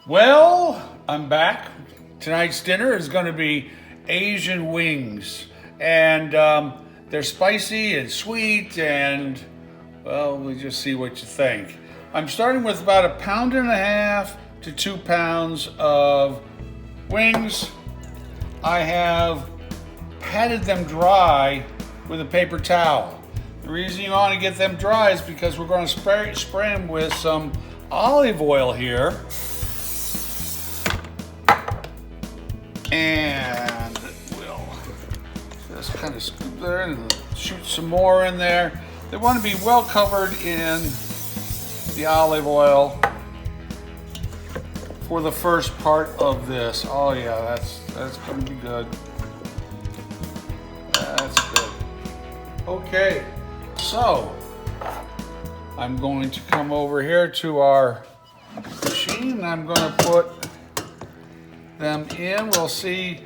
Well, I'm back. Tonight's dinner is going to be Asian wings, and they're spicy and sweet, and well, we'll just see what you think. I'm starting with about 1.5 to 2 pounds of wings. I have patted them dry with a paper towel. The reason you want to get them dry is because we're going to spray them with some olive oil here. And we'll just kind of scoop there and shoot some more in there. They want to be well covered in the olive oil for the first part of this. Oh yeah, that's going to be good. That's good. Okay, so I'm going to come over here to our machine. I'm going to put them in. We'll see,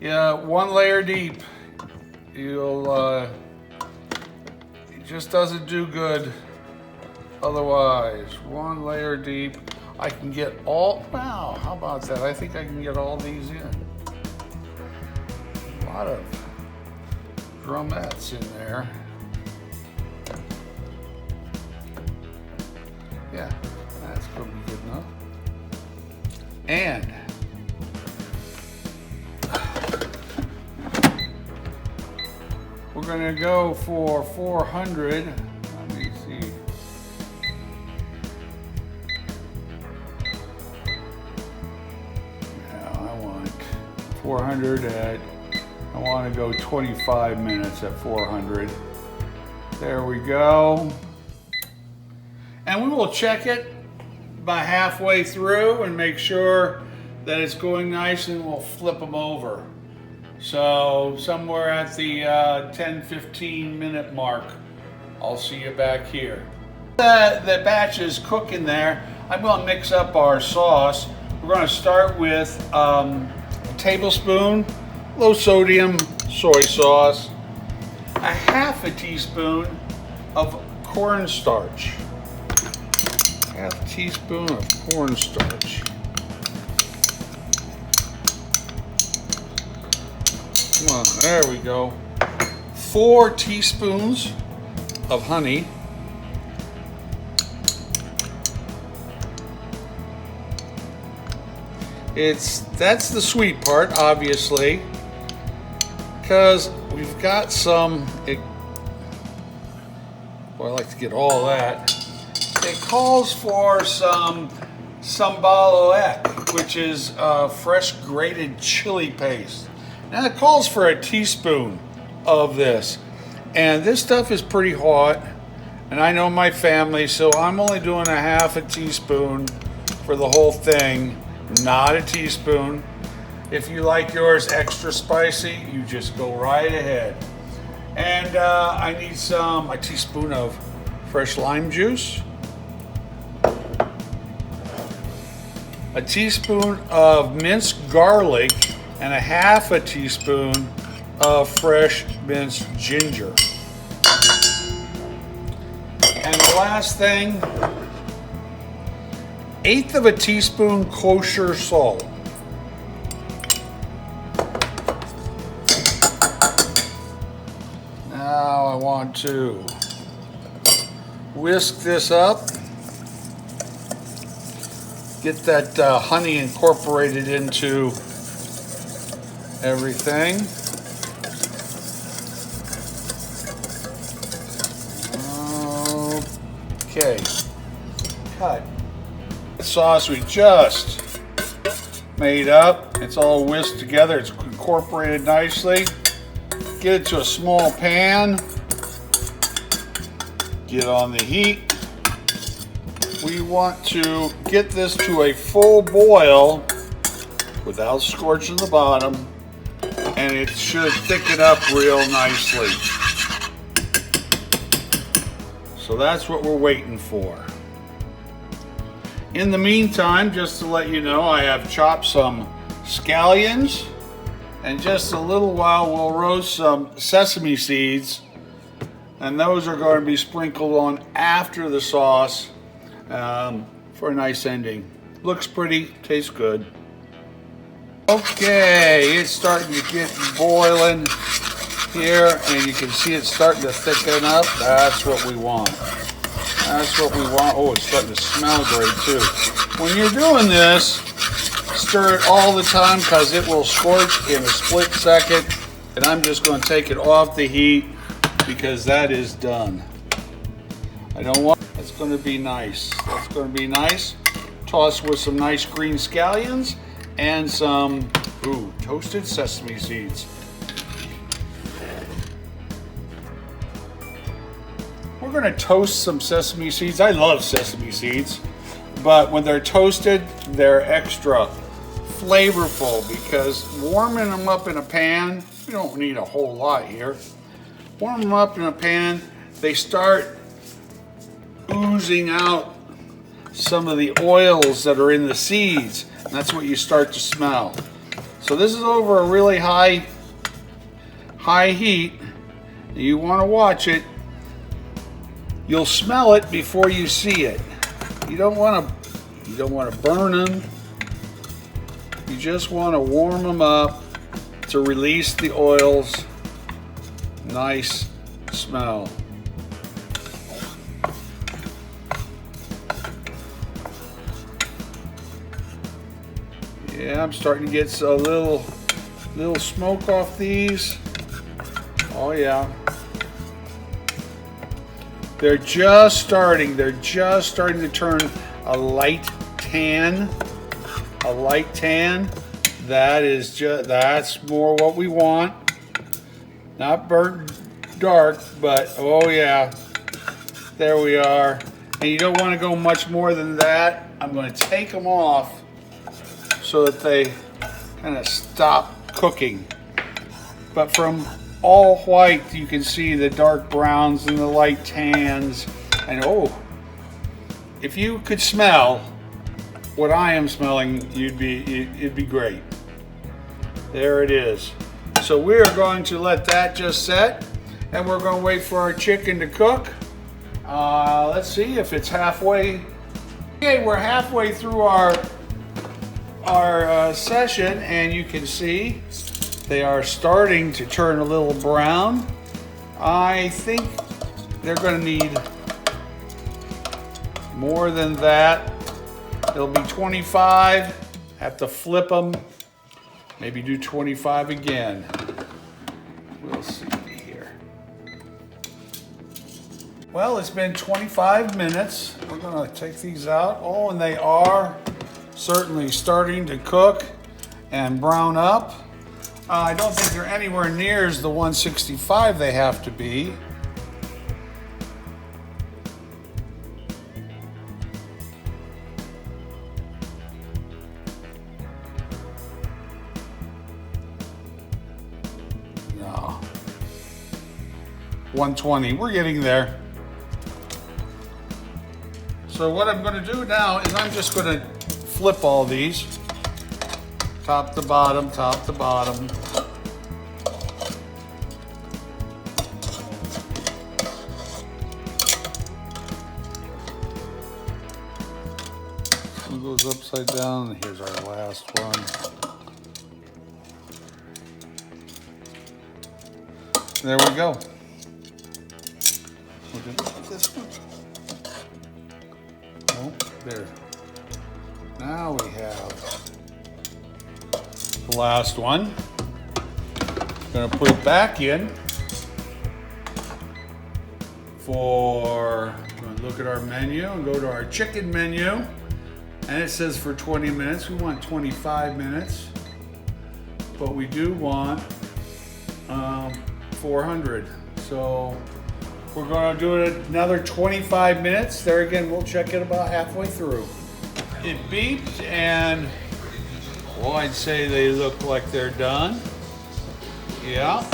yeah, 1 layer deep. It just doesn't do good otherwise. 1 layer deep. I can get all, wow, how about that? I think I can get all these in. A lot of drumettes in there. Yeah, that's gonna be good enough. And we're gonna go for 400. Let me see. Now I want 400 at, I want to go 25 minutes at 400. There we go. And we will check it about halfway through and make sure that it's going nice, and we'll flip them over. So somewhere at the 10-15 minute mark, I'll see you back here. The batch is cooking there. I'm going to mix up our sauce. We're going to start with a tablespoon low sodium soy sauce, a 1/2 teaspoon of cornstarch, 1/2 teaspoon of cornstarch. Come on, there we go. 4 teaspoons of honey. That's the sweet part, obviously, because we've got some, well, I like to get all that. It calls for some Sambal Oelek, which is fresh grated chili paste. Now it calls for a teaspoon of this, and this stuff is pretty hot, and I know my family, so I'm only doing a 1/2 teaspoon for the whole thing, not a teaspoon. If you like yours extra spicy, you just go right ahead. And I need a teaspoon of fresh lime juice, a teaspoon of minced garlic, and a 1/2 teaspoon of fresh minced ginger. And the last thing, 1/8 teaspoon kosher salt. Now I want to whisk this up. Get that honey incorporated into everything. Okay, cut. The sauce we just made up, it's all whisked together, it's incorporated nicely. Get it to a small pan. Get on the heat. We want to get this to a full boil without scorching the bottom, and it should thicken up real nicely. So that's what we're waiting for. In the meantime, just to let you know, I have chopped some scallions, and just a little while we'll roast some sesame seeds, and those are going to be sprinkled on after the sauce for a nice ending. Looks pretty, tastes good. Okay, it's starting to get boiling here, and you can see it's starting to thicken up. That's what we want. That's what we want. Oh, it's starting to smell great too. When you're doing this, stir it all the time because it will scorch in a split second. And I'm just going to take it off the heat because that is done. I don't want, that's going to be nice. That's going to be nice. Toss with some nice green scallions and some toasted sesame seeds. We're going to toast some sesame seeds. I love sesame seeds, but when they're toasted, they're extra flavorful because warming them up in a pan, we don't need a whole lot here. Warm them up in a pan, they start oozing out some of the oils that are in the seeds. And that's what you start to smell. So this is over a really high heat. You want to watch it. You'll smell it before you see it. You don't want to burn them. You just want to warm them up to release the oils. Nice smell. Yeah, I'm starting to get a little smoke off these. Oh yeah. They're just starting to turn a light tan. A light tan. That's more what we want. Not burnt dark, but oh yeah. There we are. And you don't want to go much more than that. I'm going to take them off so that they kind of stop cooking. But from all white, you can see the dark browns and the light tans. And oh, if you could smell what I am smelling, it'd be great. There it is. So we're going to let that just set, and we're going to wait for our chicken to cook. Let's see if it's halfway. Okay, we're halfway through our session, and you can see they are starting to turn a little brown. I think they're going to need more than that. It'll be 25. Have to flip them. Maybe do 25 again. We'll see here. Well, it's been 25 minutes. We're going to take these out. Oh, and they are certainly starting to cook and brown up. I don't think they're anywhere near as the 165 they have to be. No. 120, we're getting there. So what I'm going to do now is I'm just going to flip all these. Top to bottom, top to bottom. One goes upside down, and here's our last one. There we go. We'll do this one. Oh, there. Now we have the last one. Gonna put it back in for, look look at our menu and go to our chicken menu. And it says for 20 minutes. We want 25 minutes. But we do want 400. So we're going to do it another 25 minutes. There again, we'll check it about halfway through. It beeped and, well, I'd say they look like they're done. Yeah,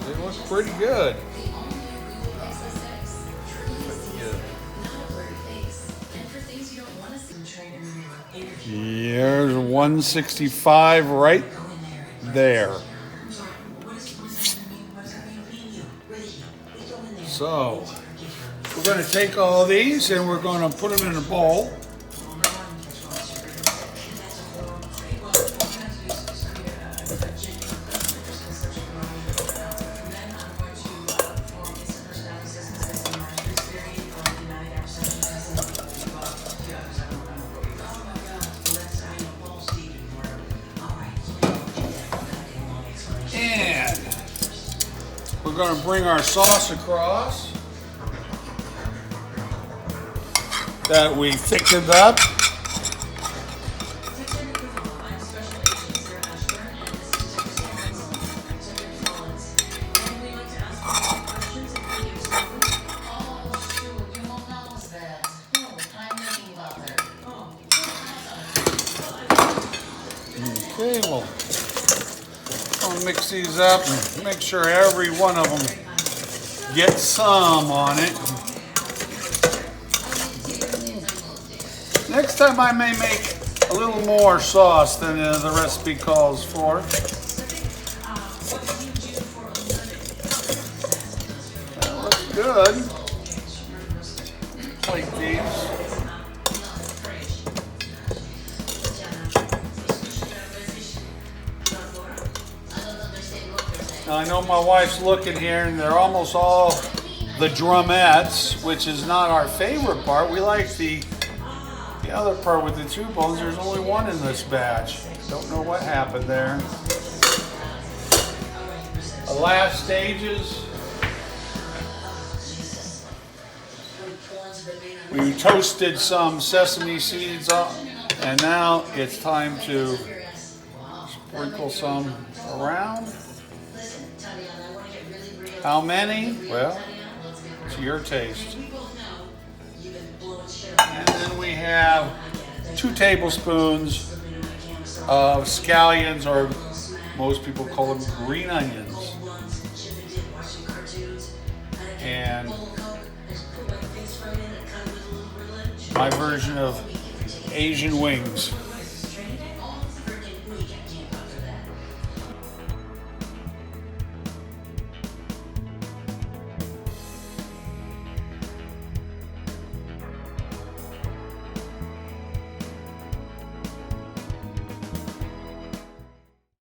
they look pretty good. There's 165 right there. So we're going to take all these and we're going to put them in a bowl. And we're going to bring our sauce across that we thickened up. Okay, well, I'll mix these up and make sure every one of them gets some on it. Next time I may make a little more sauce than the recipe calls for. That looks good. Plate these. Now I know my wife's looking here and they're almost all the drumettes, which is not our favorite part. We like the other part with the 2 bones. There's only one in this batch. Don't know what happened there. The last stages. We toasted some sesame seeds up, and now it's time to sprinkle some around. How many? Well, to your taste. And then we have 2 tablespoons of scallions, or most people call them green onions. And my version of Asian wings.